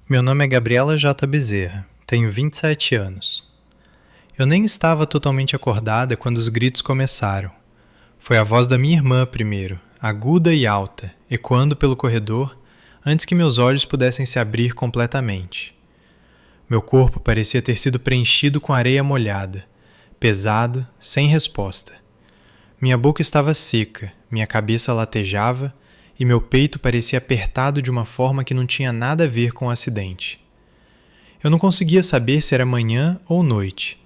Meu nome é Gabriela J. Bezerra, tenho 27 anos. Eu nem estava totalmente acordada quando os gritos começaram. Foi a voz da minha irmã primeiro, aguda e alta, ecoando pelo corredor, antes que meus olhos pudessem se abrir completamente. Meu corpo parecia ter sido preenchido com areia molhada, pesado, sem resposta. Minha boca estava seca, minha cabeça latejava e meu peito parecia apertado de uma forma que não tinha nada a ver com o acidente. Eu não conseguia saber se era manhã ou noite.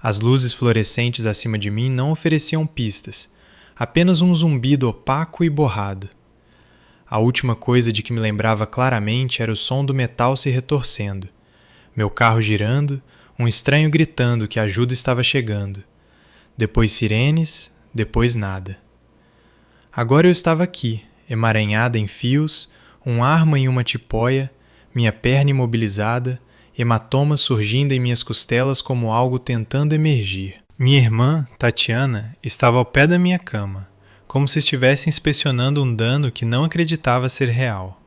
As luzes fluorescentes acima de mim não ofereciam pistas, apenas um zumbido opaco e borrado. A última coisa de que me lembrava claramente era o som do metal se retorcendo, meu carro girando, um estranho gritando que a ajuda estava chegando. Depois sirenes, depois nada. Agora eu estava aqui, emaranhada em fios, um arma em uma tipóia, minha perna imobilizada, hematomas surgindo em minhas costelas como algo tentando emergir. Minha irmã, Tatiana, estava ao pé da minha cama, como se estivesse inspecionando um dano que não acreditava ser real.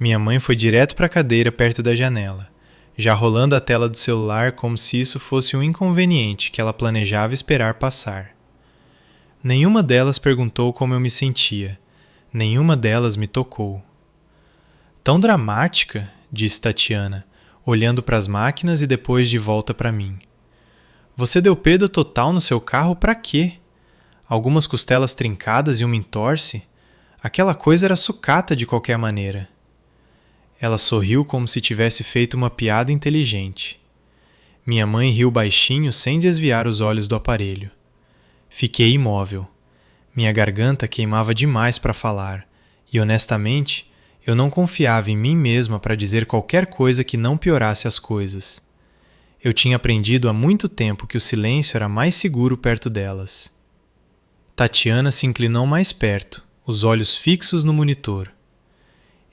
Minha mãe foi direto para a cadeira perto da janela, já rolando a tela do celular como se isso fosse um inconveniente que ela planejava esperar passar. Nenhuma delas perguntou como eu me sentia. Nenhuma delas me tocou. Tão dramática, disse Tatiana, olhando para as máquinas e depois de volta para mim. Você deu perda total no seu carro para quê? Algumas costelas trincadas e uma entorse? Aquela coisa era sucata de qualquer maneira. Ela sorriu como se tivesse feito uma piada inteligente. Minha mãe riu baixinho sem desviar os olhos do aparelho. Fiquei imóvel. Minha garganta queimava demais para falar, e honestamente, eu não confiava em mim mesma para dizer qualquer coisa que não piorasse as coisas. Eu tinha aprendido há muito tempo que o silêncio era mais seguro perto delas. Tatiana se inclinou mais perto, os olhos fixos no monitor.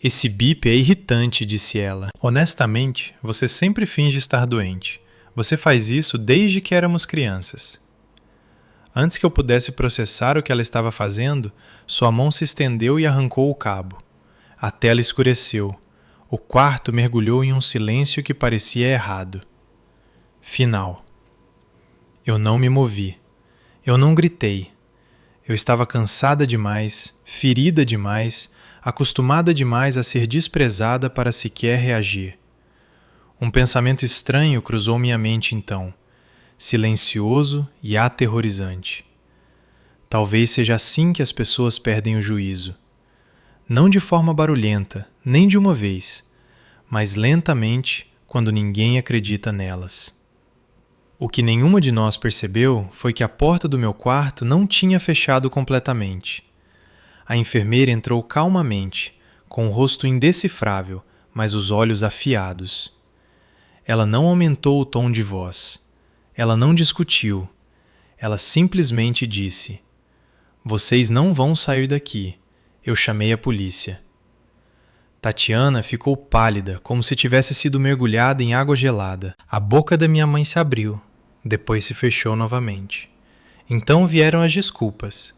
Esse bip é irritante, disse ela. Honestamente, você sempre finge estar doente. Você faz isso desde que éramos crianças. Antes que eu pudesse processar o que ela estava fazendo, sua mão se estendeu e arrancou o cabo. A tela escureceu. O quarto mergulhou em um silêncio que parecia errado. Final. Eu não me movi. Eu não gritei. Eu estava cansada demais, ferida demais, acostumada demais a ser desprezada para sequer reagir. Um pensamento estranho cruzou minha mente então, silencioso e aterrorizante. Talvez seja assim que as pessoas perdem o juízo. Não de forma barulhenta, nem de uma vez, mas lentamente quando ninguém acredita nelas. O que nenhuma de nós percebeu foi que a porta do meu quarto não tinha fechado completamente. A enfermeira entrou calmamente, com o rosto indecifrável, mas os olhos afiados. Ela não aumentou o tom de voz. Ela não discutiu. Ela simplesmente disse: "Vocês não vão sair daqui. Eu chamei a polícia." Tatiana ficou pálida, como se tivesse sido mergulhada em água gelada. A boca da minha mãe se abriu, depois se fechou novamente. Então vieram as desculpas.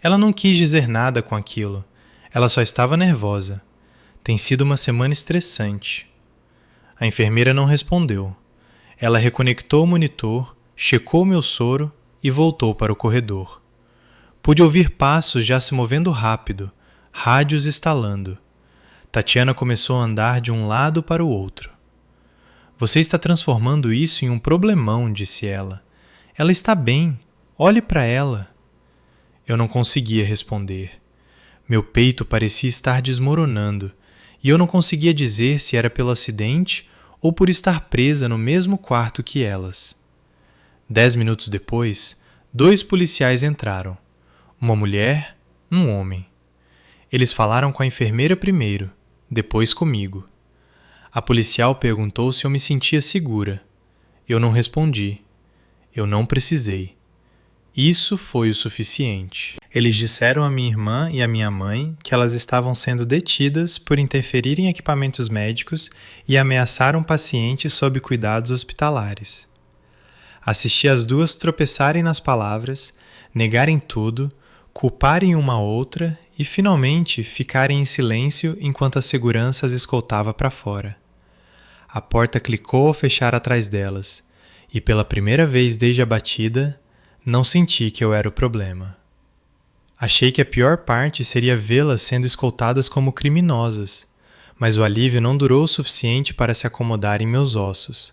Ela não quis dizer nada com aquilo. Ela só estava nervosa. Tem sido uma semana estressante. A enfermeira não respondeu. Ela reconectou o monitor, checou meu soro e voltou para o corredor. Pude ouvir passos já se movendo rápido, rádios estalando. Tatiana começou a andar de um lado para o outro. Você está transformando isso em um problemão, disse ela. Ela está bem. Olhe para ela. Eu não conseguia responder. Meu peito parecia estar desmoronando, e eu não conseguia dizer se era pelo acidente ou por estar presa no mesmo quarto que elas. 10 minutos depois, 2 policiais entraram. Uma mulher, um homem. Eles falaram com a enfermeira primeiro, depois comigo. A policial perguntou se eu me sentia segura. Eu não respondi. Eu não precisei. Isso foi o suficiente. Eles disseram à minha irmã e à minha mãe que elas estavam sendo detidas por interferir em equipamentos médicos e ameaçar um paciente sob cuidados hospitalares. Assisti as duas tropeçarem nas palavras, negarem tudo, culparem uma outra e, finalmente, ficarem em silêncio enquanto a segurança as escoltava para fora. A porta clicou ao fechar atrás delas, e pela primeira vez desde a batida, não senti que eu era o problema. Achei que a pior parte seria vê-las sendo escoltadas como criminosas, mas o alívio não durou o suficiente para se acomodar em meus ossos.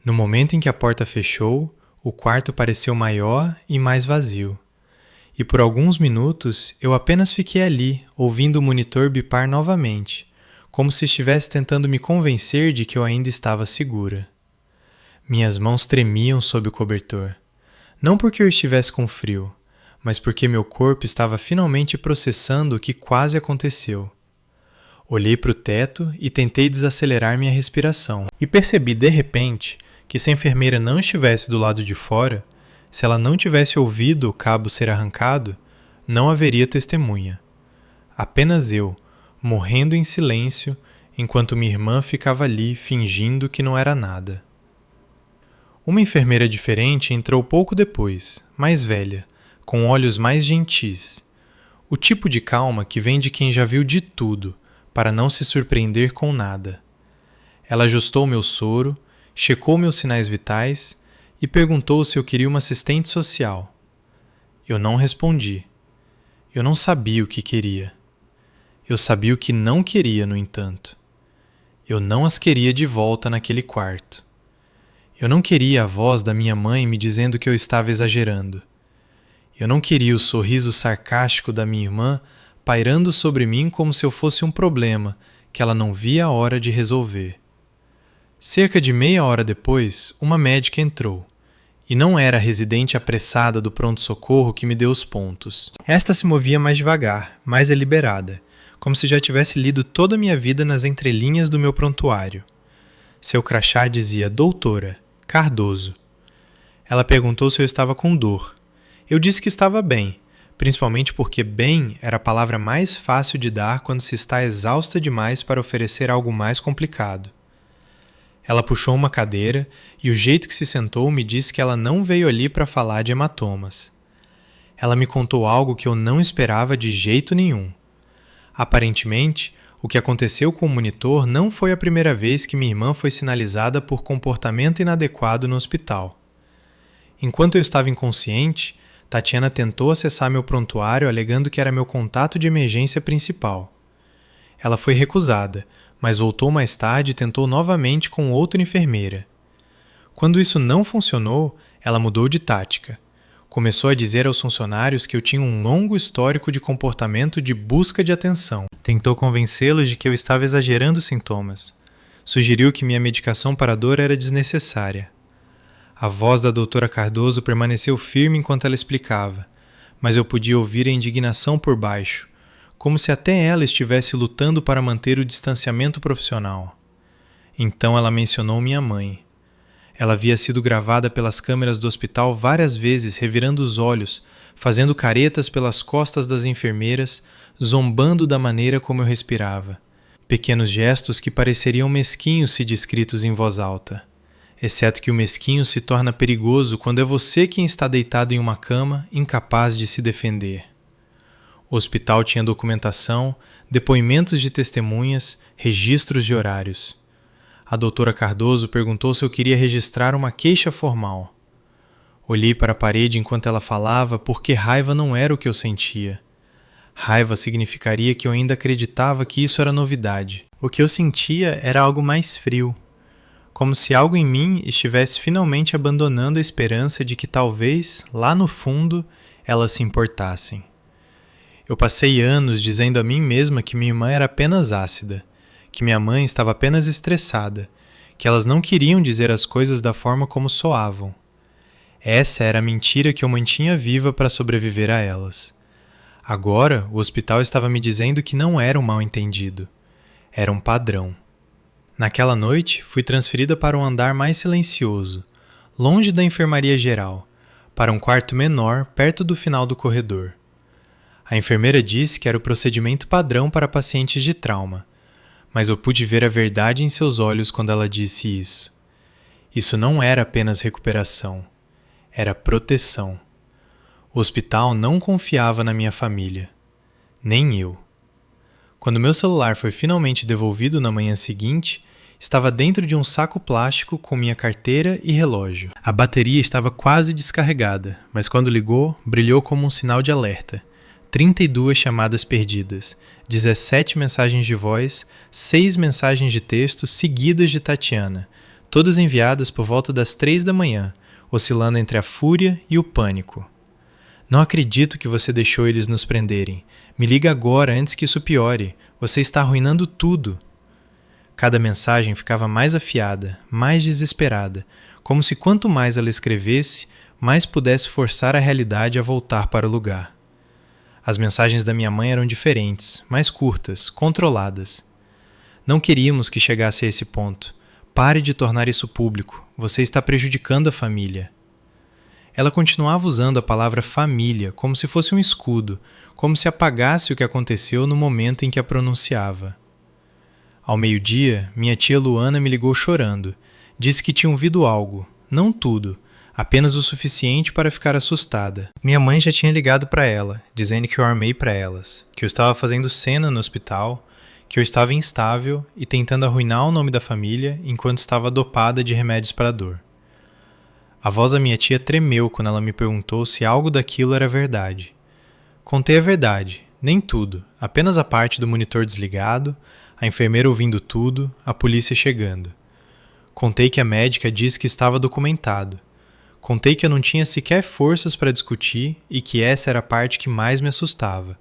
No momento em que a porta fechou, o quarto pareceu maior e mais vazio. E por alguns minutos eu apenas fiquei ali, ouvindo o monitor bipar novamente, como se estivesse tentando me convencer de que eu ainda estava segura. Minhas mãos tremiam sob o cobertor. Não porque eu estivesse com frio, mas porque meu corpo estava finalmente processando o que quase aconteceu. Olhei para o teto e tentei desacelerar minha respiração. E percebi de repente que se a enfermeira não estivesse do lado de fora, se ela não tivesse ouvido o cabo ser arrancado, não haveria testemunha. Apenas eu, morrendo em silêncio, enquanto minha irmã ficava ali fingindo que não era nada. Uma enfermeira diferente entrou pouco depois, mais velha, com olhos mais gentis. O tipo de calma que vem de quem já viu de tudo, para não se surpreender com nada. Ela ajustou meu soro, checou meus sinais vitais e perguntou se eu queria uma assistente social. Eu não respondi. Eu não sabia o que queria. Eu sabia o que não queria, no entanto. Eu não as queria de volta naquele quarto. Eu não queria a voz da minha mãe me dizendo que eu estava exagerando. Eu não queria o sorriso sarcástico da minha irmã pairando sobre mim como se eu fosse um problema que ela não via a hora de resolver. Cerca de meia hora depois, uma médica entrou. E não era a residente apressada do pronto-socorro que me deu os pontos. Esta se movia mais devagar, mais deliberada, como se já tivesse lido toda a minha vida nas entrelinhas do meu prontuário. Seu crachá dizia Doutora Cardoso. Ela perguntou se eu estava com dor. Eu disse que estava bem, principalmente porque bem era a palavra mais fácil de dar quando se está exausta demais para oferecer algo mais complicado. Ela puxou uma cadeira e o jeito que se sentou me disse que ela não veio ali para falar de hematomas. Ela me contou algo que eu não esperava de jeito nenhum. Aparentemente, o que aconteceu com o monitor não foi a primeira vez que minha irmã foi sinalizada por comportamento inadequado no hospital. Enquanto eu estava inconsciente, Tatiana tentou acessar meu prontuário alegando que era meu contato de emergência principal. Ela foi recusada, mas voltou mais tarde e tentou novamente com outra enfermeira. Quando isso não funcionou, ela mudou de tática. Começou a dizer aos funcionários que eu tinha um longo histórico de comportamento de busca de atenção. Tentou convencê-los de que eu estava exagerando os sintomas. Sugeriu que minha medicação para a dor era desnecessária. A voz da doutora Cardoso permaneceu firme enquanto ela explicava, mas eu podia ouvir a indignação por baixo, como se até ela estivesse lutando para manter o distanciamento profissional. Então ela mencionou minha mãe. Ela havia sido gravada pelas câmeras do hospital várias vezes, revirando os olhos, fazendo caretas pelas costas das enfermeiras, zombando da maneira como eu respirava. Pequenos gestos que pareceriam mesquinhos se descritos em voz alta. Exceto que o mesquinho se torna perigoso quando é você quem está deitado em uma cama, incapaz de se defender. O hospital tinha documentação, depoimentos de testemunhas, registros de horários. A doutora Cardoso perguntou se eu queria registrar uma queixa formal. Olhei para a parede enquanto ela falava porque raiva não era o que eu sentia. Raiva significaria que eu ainda acreditava que isso era novidade. O que eu sentia era algo mais frio, como se algo em mim estivesse finalmente abandonando a esperança de que talvez, lá no fundo, elas se importassem. Eu passei anos dizendo a mim mesma que minha irmã era apenas ácida, que minha mãe estava apenas estressada, que elas não queriam dizer as coisas da forma como soavam. Essa era a mentira que eu mantinha viva para sobreviver a elas. Agora, o hospital estava me dizendo que não era um mal-entendido. Era um padrão. Naquela noite, fui transferida para um andar mais silencioso, longe da enfermaria geral, para um quarto menor perto do final do corredor. A enfermeira disse que era o procedimento padrão para pacientes de trauma, mas eu pude ver a verdade em seus olhos quando ela disse isso. Isso não era apenas recuperação, era proteção. O hospital não confiava na minha família, nem eu. Quando meu celular foi finalmente devolvido na manhã seguinte, Estava dentro de um saco plástico com minha carteira e relógio. A bateria estava quase descarregada, mas quando ligou, brilhou como um sinal de alerta. 32 chamadas perdidas, 17 mensagens de voz, 6 mensagens de texto seguidas de Tatiana, todas enviadas por volta das 3 da manhã, oscilando entre a fúria e o pânico. Não acredito que você deixou eles nos prenderem. Me liga agora antes que isso piore. Você está arruinando tudo. Cada mensagem ficava mais afiada, mais desesperada, como se quanto mais ela escrevesse, mais pudesse forçar a realidade a voltar para o lugar. As mensagens da minha mãe eram diferentes, mais curtas, controladas. Não queríamos que chegasse a esse ponto. Pare de tornar isso público. Você está prejudicando a família. Ela continuava usando a palavra família como se fosse um escudo, como se apagasse o que aconteceu no momento em que a pronunciava. Ao meio-dia, minha tia Luana me ligou chorando. Disse que tinha ouvido algo, não tudo, apenas o suficiente para ficar assustada. Minha mãe já tinha ligado para ela, dizendo que eu armei para elas, que eu estava fazendo cena no hospital, que eu estava instável e tentando arruinar o nome da família enquanto estava dopada de remédios para a dor. A voz da minha tia tremeu quando ela me perguntou se algo daquilo era verdade. Contei a verdade, nem tudo, apenas a parte do monitor desligado, a enfermeira ouvindo tudo, a polícia chegando. Contei que a médica disse que estava documentado. Contei que eu não tinha sequer forças para discutir e que essa era a parte que mais me assustava,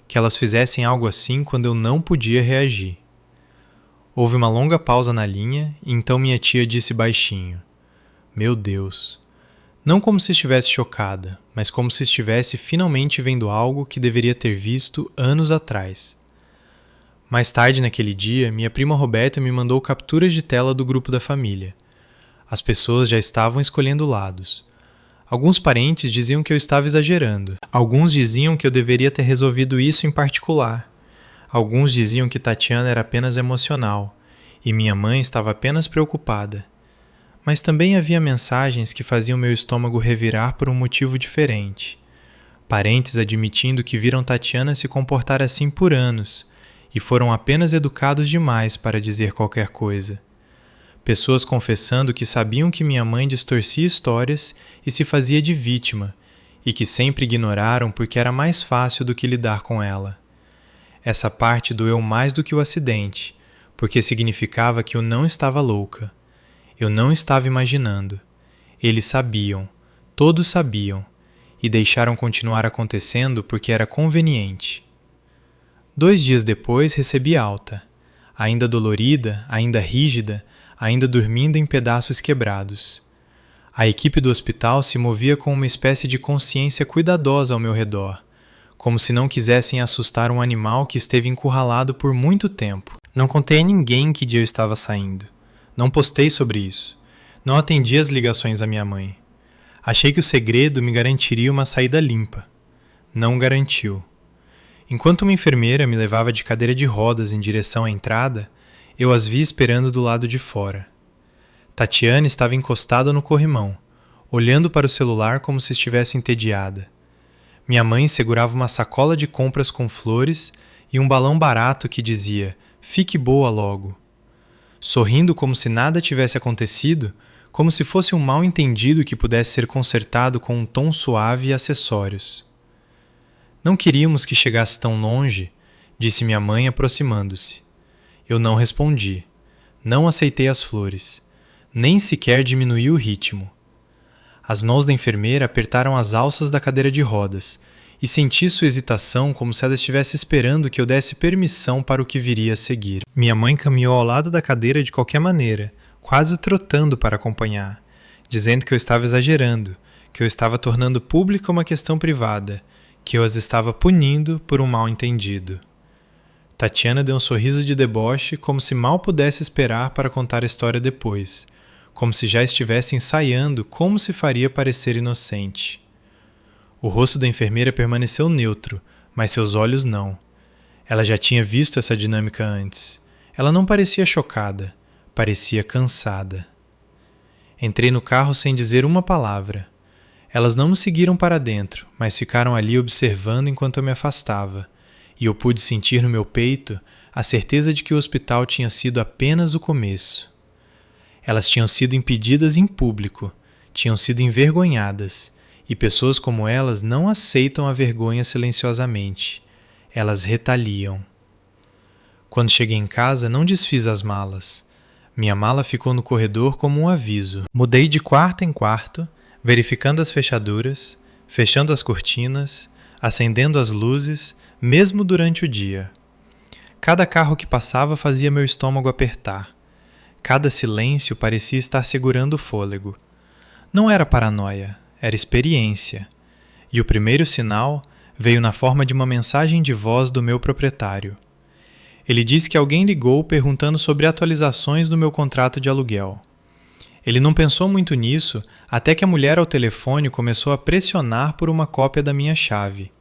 que elas fizessem algo assim quando eu não podia reagir. Houve uma longa pausa na linha e então minha tia disse baixinho: Meu Deus. Não como se estivesse chocada, mas como se estivesse finalmente vendo algo que deveria ter visto anos atrás. Mais tarde naquele dia, minha prima Roberta me mandou capturas de tela do grupo da família. As pessoas já estavam escolhendo lados. Alguns parentes diziam que eu estava exagerando. Alguns diziam que eu deveria ter resolvido isso em particular. Alguns diziam que Tatiana era apenas emocional e minha mãe estava apenas preocupada. Mas também havia mensagens que faziam meu estômago revirar por um motivo diferente. Parentes admitindo que viram Tatiana se comportar assim por anos e foram apenas educados demais para dizer qualquer coisa. Pessoas confessando que sabiam que minha mãe distorcia histórias e se fazia de vítima, e que sempre ignoraram porque era mais fácil do que lidar com ela. Essa parte doeu mais do que o acidente, porque significava que eu não estava louca. Eu não estava imaginando. Eles sabiam, todos sabiam, e deixaram continuar acontecendo porque era conveniente. 2 dias depois recebi alta, ainda dolorida, ainda rígida, ainda dormindo em pedaços quebrados. A equipe do hospital se movia com uma espécie de consciência cuidadosa ao meu redor, como se não quisessem assustar um animal que esteve encurralado por muito tempo. Não contei a ninguém que dia eu estava saindo. Não postei sobre isso. Não atendi as ligações da minha mãe. Achei que o segredo me garantiria uma saída limpa. Não garantiu. Enquanto uma enfermeira me levava de cadeira de rodas em direção à entrada, eu as vi esperando do lado de fora. Tatiana estava encostada no corrimão, olhando para o celular como se estivesse entediada. Minha mãe segurava uma sacola de compras com flores e um balão barato que dizia: "Fique boa logo". Sorrindo como se nada tivesse acontecido, como se fosse um mal-entendido que pudesse ser consertado com um tom suave e acessórios. Não queríamos que chegasse tão longe, disse minha mãe aproximando-se. Eu não respondi. Não aceitei as flores. Nem sequer diminuí o ritmo. As mãos da enfermeira apertaram as alças da cadeira de rodas e senti sua hesitação como se ela estivesse esperando que eu desse permissão para o que viria a seguir. Minha mãe caminhou ao lado da cadeira de qualquer maneira, quase trotando para acompanhar, dizendo que eu estava exagerando, que eu estava tornando pública uma questão privada, que eu as estava punindo por um mal-entendido. Tatiana deu um sorriso de deboche como se mal pudesse esperar para contar a história depois, como se já estivesse ensaiando como se faria parecer inocente. O rosto da enfermeira permaneceu neutro, mas seus olhos não. Ela já tinha visto essa dinâmica antes. Ela não parecia chocada, parecia cansada. Entrei no carro sem dizer uma palavra. Elas não me seguiram para dentro, mas ficaram ali observando enquanto eu me afastava, e eu pude sentir no meu peito a certeza de que o hospital tinha sido apenas o começo. Elas tinham sido impedidas em público, tinham sido envergonhadas, e pessoas como elas não aceitam a vergonha silenciosamente. Elas retaliam. Quando cheguei em casa, não desfiz as malas. Minha mala ficou no corredor como um aviso. Mudei de quarto em quarto, verificando as fechaduras, fechando as cortinas, acendendo as luzes, mesmo durante o dia. Cada carro que passava fazia meu estômago apertar. Cada silêncio parecia estar segurando o fôlego. Não era paranoia, era experiência. E o primeiro sinal veio na forma de uma mensagem de voz do meu proprietário. Ele disse que alguém ligou perguntando sobre atualizações do meu contrato de aluguel. Ele não pensou muito nisso até que a mulher ao telefone começou a pressionar por uma cópia da minha chave.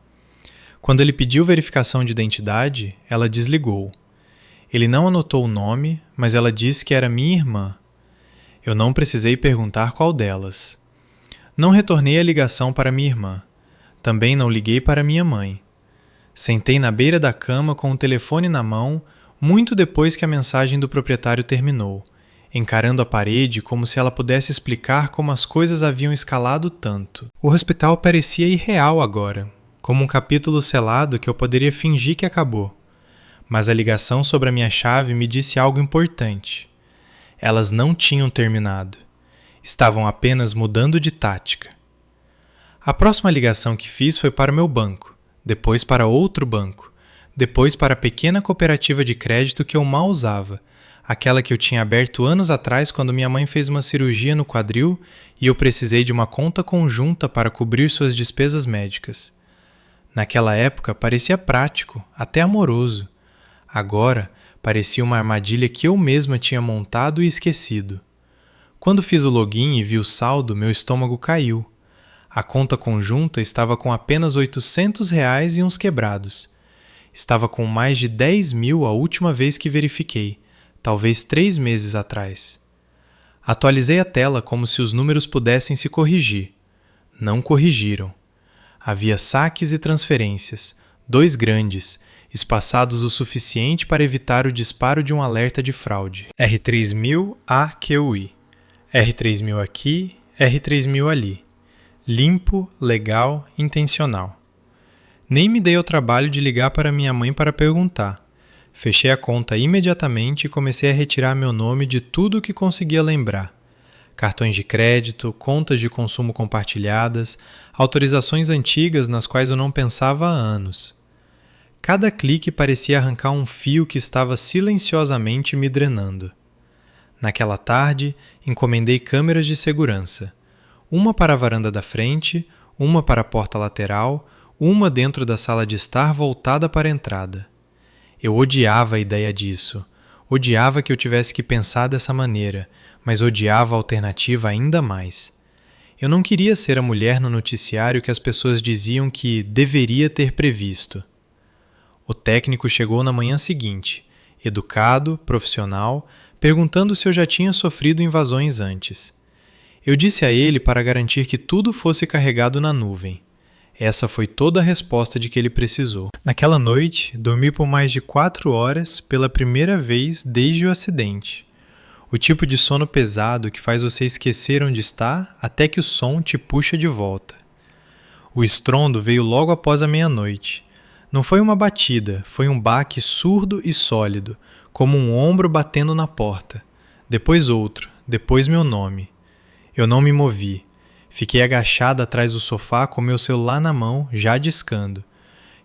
Quando ele pediu verificação de identidade, ela desligou. Ele não anotou o nome, mas ela disse que era minha irmã. Eu não precisei perguntar qual delas. Não retornei a ligação para minha irmã. Também não liguei para minha mãe. Sentei na beira da cama com o telefone na mão, muito depois que a mensagem do proprietário terminou, encarando a parede como se ela pudesse explicar como as coisas haviam escalado tanto. O hospital parecia irreal agora, como um capítulo selado que eu poderia fingir que acabou. Mas a ligação sobre a minha chave me disse algo importante. Elas não tinham terminado. Estavam apenas mudando de tática. A próxima ligação que fiz foi para o meu banco, depois para outro banco, depois para a pequena cooperativa de crédito que eu mal usava, aquela que eu tinha aberto anos atrás quando minha mãe fez uma cirurgia no quadril e eu precisei de uma conta conjunta para cobrir suas despesas médicas. Naquela época parecia prático, até amoroso. Agora parecia uma armadilha que eu mesma tinha montado e esquecido. Quando fiz o login e vi o saldo, meu estômago caiu. A conta conjunta estava com apenas R$800 e uns quebrados. Estava com mais de 10 mil a última vez que verifiquei, talvez 3 meses atrás. Atualizei a tela como se os números pudessem se corrigir. Não corrigiram. Havia saques e transferências, 2 grandes, espaçados o suficiente para evitar o disparo de um alerta de fraude. R3000 AQI. R3000 aqui, R3000 ali. Limpo, legal, intencional. Nem me dei ao trabalho de ligar para minha mãe para perguntar. Fechei a conta imediatamente e comecei a retirar meu nome de tudo o que conseguia lembrar. Cartões de crédito, contas de consumo compartilhadas, autorizações antigas nas quais eu não pensava há anos. Cada clique parecia arrancar um fio que estava silenciosamente me drenando. Naquela tarde, encomendei câmeras de segurança. Uma para a varanda da frente, uma para a porta lateral, uma dentro da sala de estar voltada para a entrada. Eu odiava a ideia disso. Odiava que eu tivesse que pensar dessa maneira, mas odiava a alternativa ainda mais. Eu não queria ser a mulher no noticiário que as pessoas diziam que deveria ter previsto. O técnico chegou na manhã seguinte, educado, profissional, perguntando se eu já tinha sofrido invasões antes. Eu disse a ele para garantir que tudo fosse carregado na nuvem. Essa foi toda a resposta de que ele precisou. Naquela noite, dormi por mais de 4 horas pela primeira vez desde o acidente. O tipo de sono pesado que faz você esquecer onde está até que o som te puxa de volta. O estrondo veio logo após a meia-noite. Não foi uma batida, foi um baque surdo e sólido, como um ombro batendo na porta. Depois outro, depois meu nome. Eu não me movi. Fiquei agachada atrás do sofá com meu celular na mão, já discando.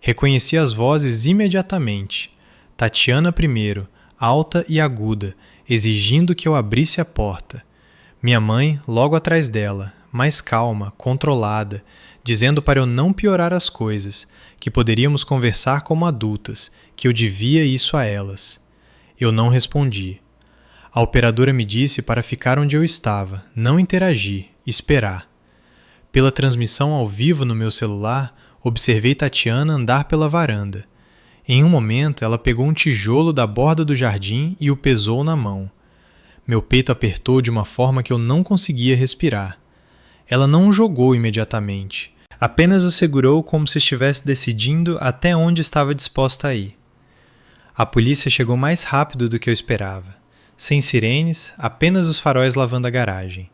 Reconheci as vozes imediatamente. Tatiana primeiro, alta e aguda, exigindo que eu abrisse a porta. Minha mãe logo atrás dela, mais calma, controlada, dizendo para eu não piorar as coisas, que poderíamos conversar como adultas, que eu devia isso a elas. Eu não respondi. A operadora me disse para ficar onde eu estava, não interagir, esperar. Pela transmissão ao vivo no meu celular, observei Tatiana andar pela varanda. Em um momento, ela pegou um tijolo da borda do jardim e o pesou na mão. Meu peito apertou de uma forma que eu não conseguia respirar. Ela não o jogou imediatamente. Apenas o segurou como se estivesse decidindo até onde estava disposta a ir. A polícia chegou mais rápido do que eu esperava. Sem sirenes, apenas os faróis lavando a garagem.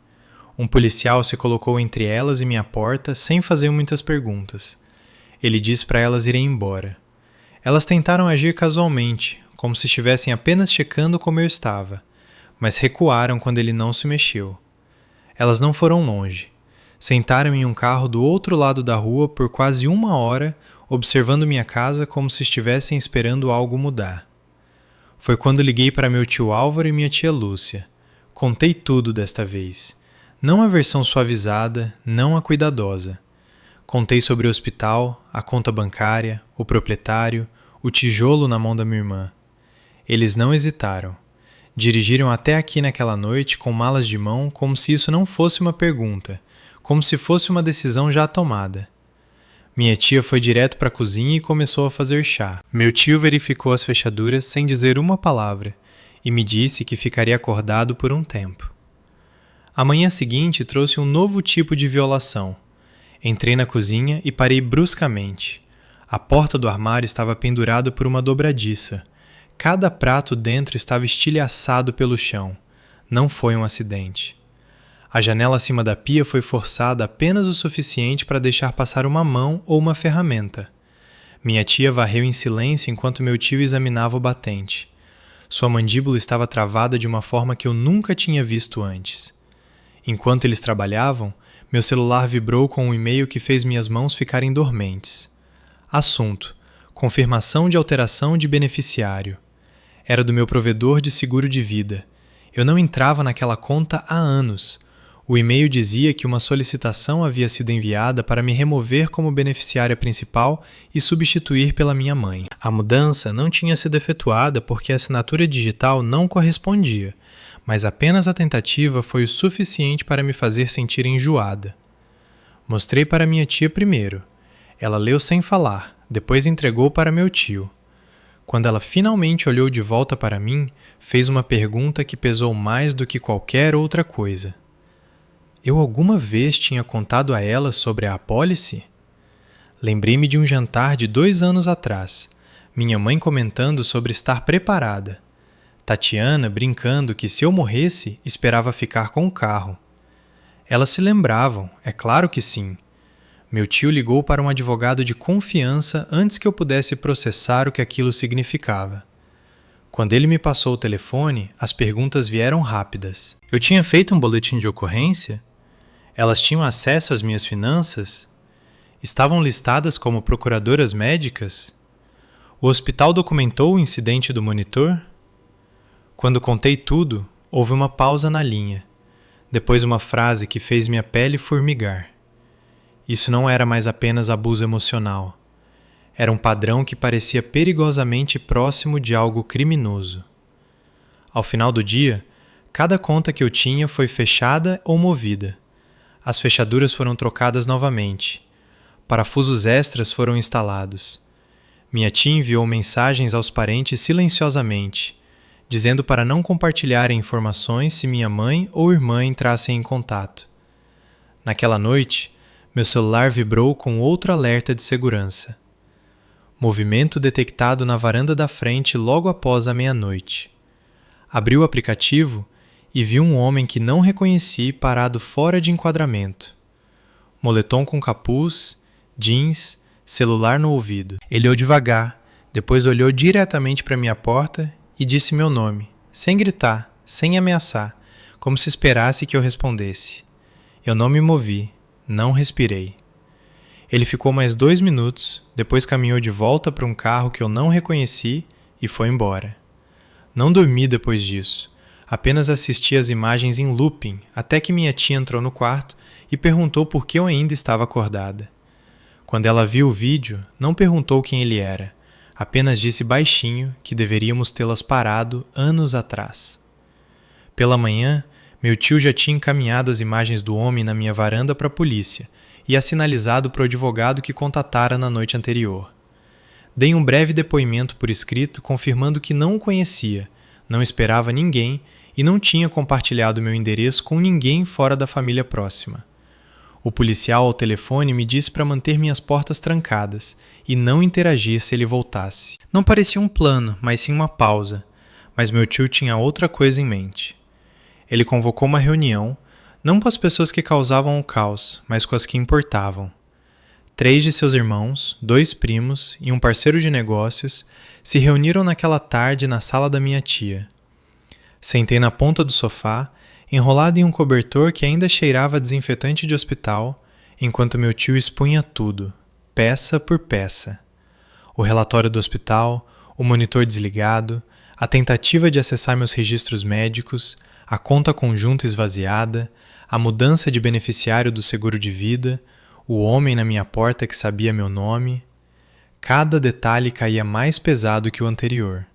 Um policial se colocou entre elas e minha porta sem fazer muitas perguntas. Ele disse para elas irem embora. Elas tentaram agir casualmente, como se estivessem apenas checando como eu estava, mas recuaram quando ele não se mexeu. Elas não foram longe. Sentaram em um carro do outro lado da rua por quase 1 hora, observando minha casa como se estivessem esperando algo mudar. Foi quando liguei para meu tio Álvaro e minha tia Lúcia. Contei tudo desta vez. Não a versão suavizada, não a cuidadosa. Contei sobre o hospital, a conta bancária, o proprietário, o tijolo na mão da minha irmã. Eles não hesitaram. Dirigiram até aqui naquela noite com malas de mão como se isso não fosse uma pergunta, como se fosse uma decisão já tomada. Minha tia foi direto para a cozinha e começou a fazer chá. Meu tio verificou as fechaduras sem dizer uma palavra e me disse que ficaria acordado por um tempo. A manhã seguinte trouxe um novo tipo de violação. Entrei na cozinha e parei bruscamente. A porta do armário estava pendurada por uma dobradiça. Cada prato dentro estava estilhaçado pelo chão. Não foi um acidente. A janela acima da pia foi forçada apenas o suficiente para deixar passar uma mão ou uma ferramenta. Minha tia varreu em silêncio enquanto meu tio examinava o batente. Sua mandíbula estava travada de uma forma que eu nunca tinha visto antes. Enquanto eles trabalhavam, meu celular vibrou com um e-mail que fez minhas mãos ficarem dormentes. Assunto: confirmação de alteração de beneficiário. Era do meu provedor de seguro de vida. Eu não entrava naquela conta há anos. O e-mail dizia que uma solicitação havia sido enviada para me remover como beneficiária principal e substituir pela minha mãe. A mudança não tinha sido efetuada porque a assinatura digital não correspondia, mas apenas a tentativa foi o suficiente para me fazer sentir enjoada. Mostrei para minha tia primeiro. Ela leu sem falar, depois entregou para meu tio. Quando ela finalmente olhou de volta para mim, fez uma pergunta que pesou mais do que qualquer outra coisa. Eu alguma vez tinha contado a ela sobre a apólice? Lembrei-me de um jantar de 2 anos atrás, minha mãe comentando sobre estar preparada. Tatiana brincando que se eu morresse, esperava ficar com o carro. Elas se lembravam, é claro que sim. Meu tio ligou para um advogado de confiança antes que eu pudesse processar o que aquilo significava. Quando ele me passou o telefone, as perguntas vieram rápidas. Eu tinha feito um boletim de ocorrência? Elas tinham acesso às minhas finanças? Estavam listadas como procuradoras médicas? O hospital documentou o incidente do monitor? Quando contei tudo, houve uma pausa na linha. Depois uma frase que fez minha pele formigar. Isso não era mais apenas abuso emocional. Era um padrão que parecia perigosamente próximo de algo criminoso. Ao final do dia, cada conta que eu tinha foi fechada ou movida. As fechaduras foram trocadas novamente. Parafusos extras foram instalados. Minha tia enviou mensagens aos parentes silenciosamente, dizendo para não compartilharem informações se minha mãe ou irmã entrassem em contato. Naquela noite, meu celular vibrou com outro alerta de segurança. Movimento detectado na varanda da frente logo após a meia-noite. Abri o aplicativo e vi um homem que não reconheci parado fora de enquadramento. Moletom com capuz, jeans, celular no ouvido. Ele olhou devagar, depois olhou diretamente para minha porta e disse meu nome, sem gritar, sem ameaçar, como se esperasse que eu respondesse. Eu não me movi, não respirei. Ele ficou mais 2 minutos, depois caminhou de volta para um carro que eu não reconheci e foi embora. Não dormi depois disso. Apenas assisti às imagens em looping até que minha tia entrou no quarto e perguntou por que eu ainda estava acordada. Quando ela viu o vídeo, não perguntou quem ele era, apenas disse baixinho que deveríamos tê-las parado anos atrás. Pela manhã, meu tio já tinha encaminhado as imagens do homem na minha varanda para a polícia e a sinalizado para o advogado que contatara na noite anterior. Dei um breve depoimento por escrito confirmando que não o conhecia, não esperava ninguém e não tinha compartilhado meu endereço com ninguém fora da família próxima. O policial ao telefone me disse para manter minhas portas trancadas e não interagir se ele voltasse. Não parecia um plano, mas sim uma pausa. Mas meu tio tinha outra coisa em mente. Ele convocou uma reunião, não com as pessoas que causavam o caos, mas com as que importavam. 3 de seus irmãos, 2 primos e um parceiro de negócios se reuniram naquela tarde na sala da minha tia. Sentei na ponta do sofá, enrolado em um cobertor que ainda cheirava a desinfetante de hospital, enquanto meu tio expunha tudo, peça por peça. O relatório do hospital, o monitor desligado, a tentativa de acessar meus registros médicos, a conta conjunta esvaziada, a mudança de beneficiário do seguro de vida, o homem na minha porta que sabia meu nome. Cada detalhe caía mais pesado que o anterior.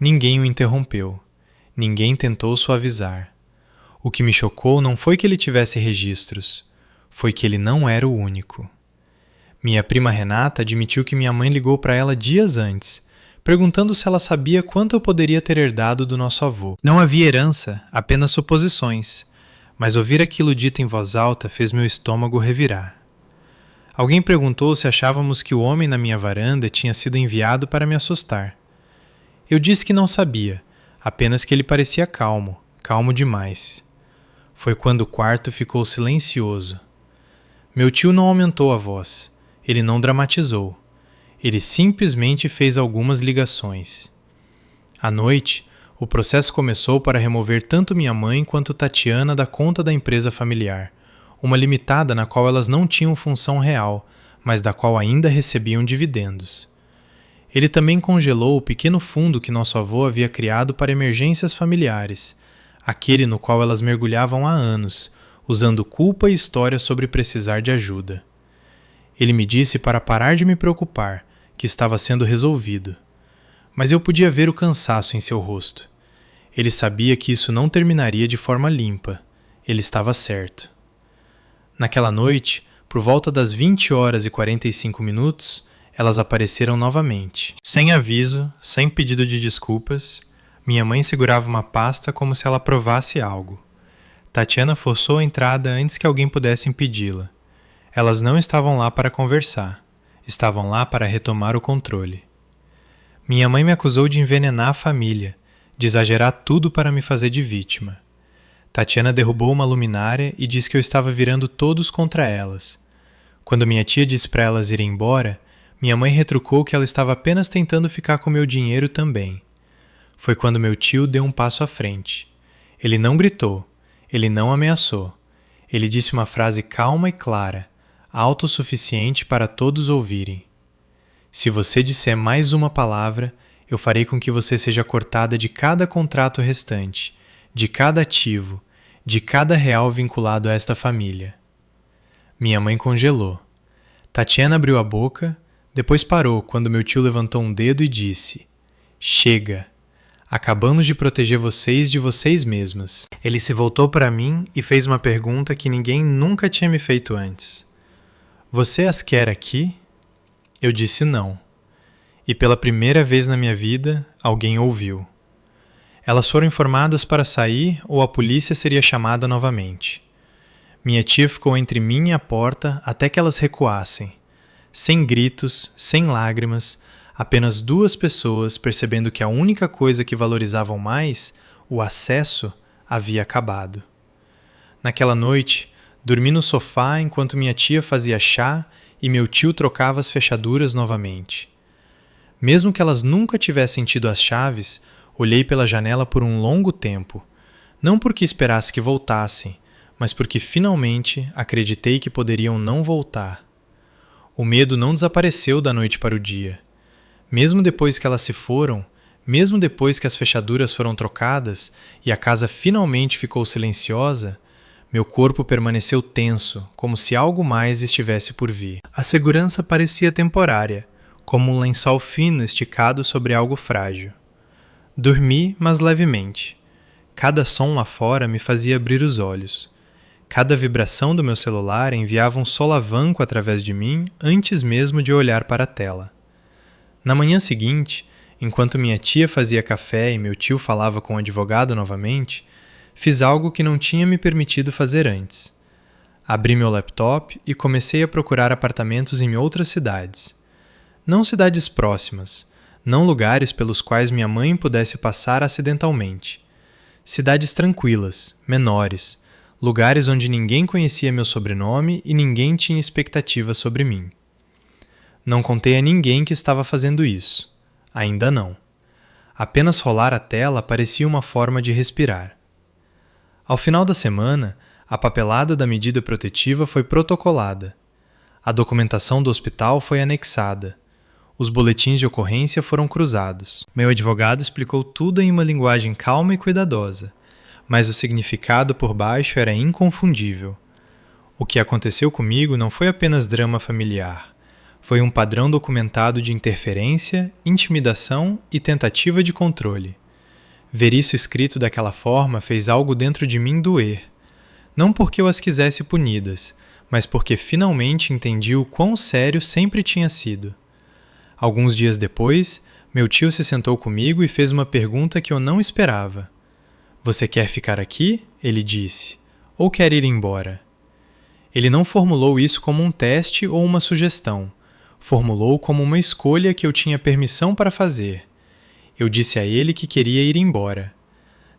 Ninguém o interrompeu. Ninguém tentou suavizar. O que me chocou não foi que ele tivesse registros, foi que ele não era o único. Minha prima Renata admitiu que minha mãe ligou para ela dias antes, perguntando se ela sabia quanto eu poderia ter herdado do nosso avô. Não havia herança, apenas suposições, mas ouvir aquilo dito em voz alta fez meu estômago revirar. Alguém perguntou se achávamos que o homem na minha varanda tinha sido enviado para me assustar. Eu disse que não sabia, apenas que ele parecia calmo, calmo demais. Foi quando o quarto ficou silencioso. Meu tio não aumentou a voz, ele não dramatizou. Ele simplesmente fez algumas ligações. À noite, o processo começou para remover tanto minha mãe quanto Tatiana da conta da empresa familiar, uma limitada na qual elas não tinham função real, mas da qual ainda recebiam dividendos. Ele também congelou o pequeno fundo que nosso avô havia criado para emergências familiares, aquele no qual elas mergulhavam há anos, usando culpa e história sobre precisar de ajuda. Ele me disse para parar de me preocupar, que estava sendo resolvido. Mas eu podia ver o cansaço em seu rosto. Ele sabia que isso não terminaria de forma limpa. Ele estava certo. Naquela noite, por volta das 20h45, elas apareceram novamente. Sem aviso, sem pedido de desculpas, minha mãe segurava uma pasta como se ela provasse algo. Tatiana forçou a entrada antes que alguém pudesse impedi-la. Elas não estavam lá para conversar. Estavam lá para retomar o controle. Minha mãe me acusou de envenenar a família, de exagerar tudo para me fazer de vítima. Tatiana derrubou uma luminária e disse que eu estava virando todos contra elas. Quando minha tia disse para elas irem embora, minha mãe retrucou que ela estava apenas tentando ficar com meu dinheiro também. Foi quando meu tio deu um passo à frente. Ele não gritou, ele não ameaçou. Ele disse uma frase calma e clara, autossuficiente para todos ouvirem. Se você disser mais uma palavra, eu farei com que você seja cortada de cada contrato restante, de cada ativo, de cada real vinculado a esta família. Minha mãe congelou. Tatiana abriu a boca, depois parou quando meu tio levantou um dedo e disse: "Chega! Acabamos de proteger vocês de vocês mesmas." Ele se voltou para mim e fez uma pergunta que ninguém nunca tinha me feito antes. "Você as quer aqui?" Eu disse não. E pela primeira vez na minha vida, alguém ouviu. Elas foram informadas para sair ou a polícia seria chamada novamente. Minha tia ficou entre mim e a porta até que elas recuassem. Sem gritos, sem lágrimas, apenas 2 pessoas percebendo que a única coisa que valorizavam mais, o acesso, havia acabado. Naquela noite, dormi no sofá enquanto minha tia fazia chá e meu tio trocava as fechaduras novamente. Mesmo que elas nunca tivessem tido as chaves, olhei pela janela por um longo tempo, não porque esperasse que voltassem, mas porque finalmente acreditei que poderiam não voltar. O medo não desapareceu da noite para o dia. Mesmo depois que elas se foram, mesmo depois que as fechaduras foram trocadas e a casa finalmente ficou silenciosa, meu corpo permaneceu tenso, como se algo mais estivesse por vir. A segurança parecia temporária, como um lençol fino esticado sobre algo frágil. Dormi, mas levemente. Cada som lá fora me fazia abrir os olhos. Cada vibração do meu celular enviava um solavanco através de mim antes mesmo de olhar para a tela. Na manhã seguinte, enquanto minha tia fazia café e meu tio falava com o advogado novamente, fiz algo que não tinha me permitido fazer antes. Abri meu laptop e comecei a procurar apartamentos em outras cidades. Não cidades próximas, não lugares pelos quais minha mãe pudesse passar acidentalmente. Cidades tranquilas, menores, lugares onde ninguém conhecia meu sobrenome e ninguém tinha expectativas sobre mim. Não contei a ninguém que estava fazendo isso. Ainda não. Apenas rolar a tela parecia uma forma de respirar. Ao final da semana, a papelada da medida protetiva foi protocolada. A documentação do hospital foi anexada. Os boletins de ocorrência foram cruzados. Meu advogado explicou tudo em uma linguagem calma e cuidadosa, mas o significado por baixo era inconfundível. O que aconteceu comigo não foi apenas drama familiar. Foi um padrão documentado de interferência, intimidação e tentativa de controle. Ver isso escrito daquela forma fez algo dentro de mim doer. Não porque eu as quisesse punidas, mas porque finalmente entendi o quão sério sempre tinha sido. Alguns dias depois, meu tio se sentou comigo e fez uma pergunta que eu não esperava. "Você quer ficar aqui?" ele disse. "Ou quer ir embora?" Ele não formulou isso como um teste ou uma sugestão. Formulou como uma escolha que eu tinha permissão para fazer. Eu disse a ele que queria ir embora.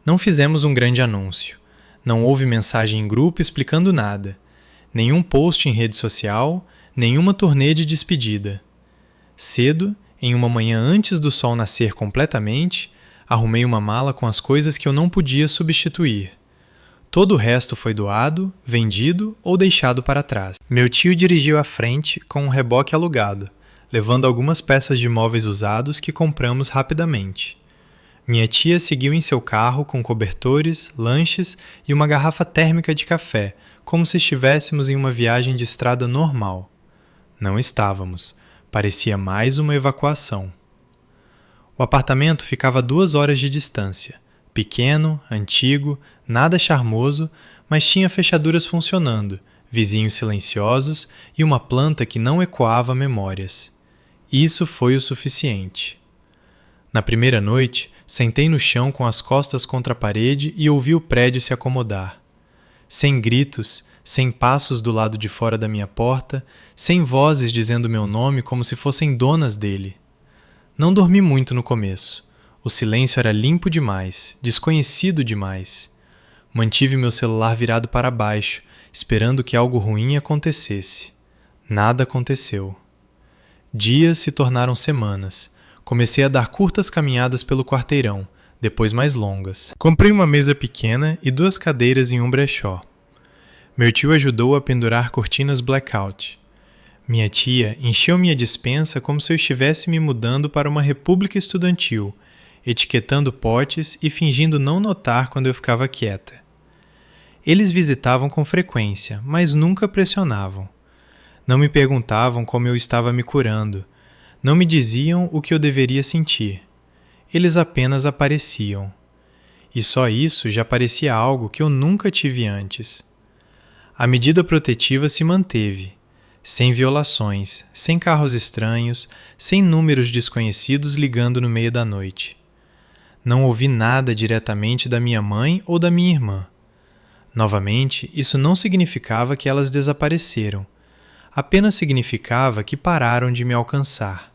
Não fizemos um grande anúncio. Não houve mensagem em grupo explicando nada. Nenhum post em rede social, nenhuma turnê de despedida. Cedo, em uma manhã antes do sol nascer completamente, arrumei uma mala com as coisas que eu não podia substituir. Todo o resto foi doado, vendido ou deixado para trás. Meu tio dirigiu à frente com um reboque alugado, levando algumas peças de móveis usados que compramos rapidamente. Minha tia seguiu em seu carro com cobertores, lanches e uma garrafa térmica de café, como se estivéssemos em uma viagem de estrada normal. Não estávamos. Parecia mais uma evacuação. O apartamento ficava a 2 horas de distância. Pequeno, antigo, nada charmoso, mas tinha fechaduras funcionando, vizinhos silenciosos e uma planta que não ecoava memórias. Isso foi o suficiente. Na primeira noite, sentei no chão com as costas contra a parede e ouvi o prédio se acomodar. Sem gritos, sem passos do lado de fora da minha porta, sem vozes dizendo meu nome como se fossem donas dele. Não dormi muito no começo. O silêncio era limpo demais, desconhecido demais. Mantive meu celular virado para baixo, esperando que algo ruim acontecesse. Nada aconteceu. Dias se tornaram semanas. Comecei a dar curtas caminhadas pelo quarteirão, depois mais longas. Comprei uma mesa pequena e 2 cadeiras em um brechó. Meu tio ajudou a pendurar cortinas blackout. Minha tia encheu minha despensa como se eu estivesse me mudando para uma república estudantil, etiquetando potes e fingindo não notar quando eu ficava quieta. Eles visitavam com frequência, mas nunca pressionavam. Não me perguntavam como eu estava me curando. Não me diziam o que eu deveria sentir. Eles apenas apareciam. E só isso já parecia algo que eu nunca tive antes. A medida protetiva se manteve, sem violações, sem carros estranhos, sem números desconhecidos ligando no meio da noite. Não ouvi nada diretamente da minha mãe ou da minha irmã. Novamente, isso não significava que elas desapareceram. Apenas significava que pararam de me alcançar.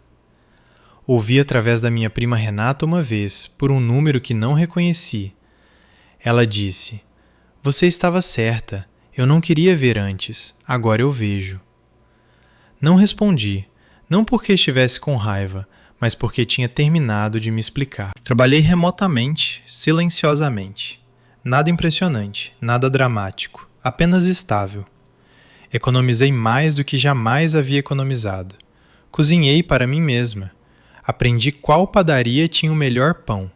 Ouvi através da minha prima Renata uma vez, por um número que não reconheci. Ela disse: "Você estava certa. Eu não queria ver antes. Agora eu vejo." Não respondi, não porque estivesse com raiva, mas porque tinha terminado de me explicar. Trabalhei remotamente, silenciosamente. Nada impressionante, nada dramático, apenas estável. Economizei mais do que jamais havia economizado. Cozinhei para mim mesma. Aprendi qual padaria tinha o melhor pão.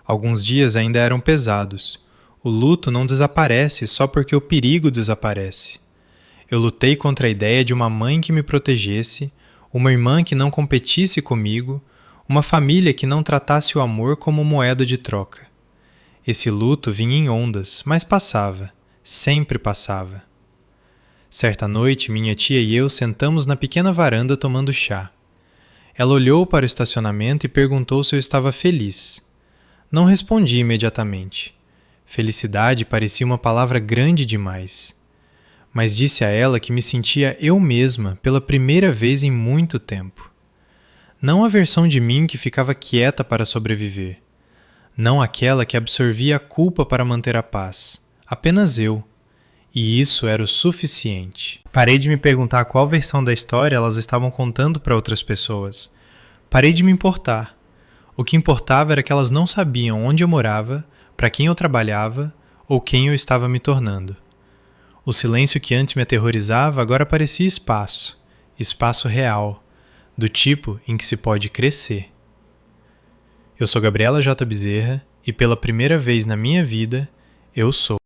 Alguns dias ainda eram pesados. O luto não desaparece só porque o perigo desaparece. Eu lutei contra a ideia de uma mãe que me protegesse, uma irmã que não competisse comigo, uma família que não tratasse o amor como moeda de troca. Esse luto vinha em ondas, mas passava, sempre passava. Certa noite, minha tia e eu sentamos na pequena varanda tomando chá. Ela olhou para o estacionamento e perguntou se eu estava feliz. Não respondi imediatamente. Felicidade parecia uma palavra grande demais. mas disse a ela que me sentia eu mesma pela primeira vez em muito tempo. Não a versão de mim que ficava quieta para sobreviver. Não aquela que absorvia a culpa para manter a paz. Apenas eu. E isso era o suficiente. Parei de me perguntar qual versão da história elas estavam contando para outras pessoas. Parei de me importar. O que importava era que elas não sabiam onde eu morava, para quem eu trabalhava ou quem eu estava me tornando. O silêncio que antes me aterrorizava agora parecia espaço. Espaço real. Do tipo em que se pode crescer. Eu sou Gabriela J. Bezerra e pela primeira vez na minha vida, eu sou.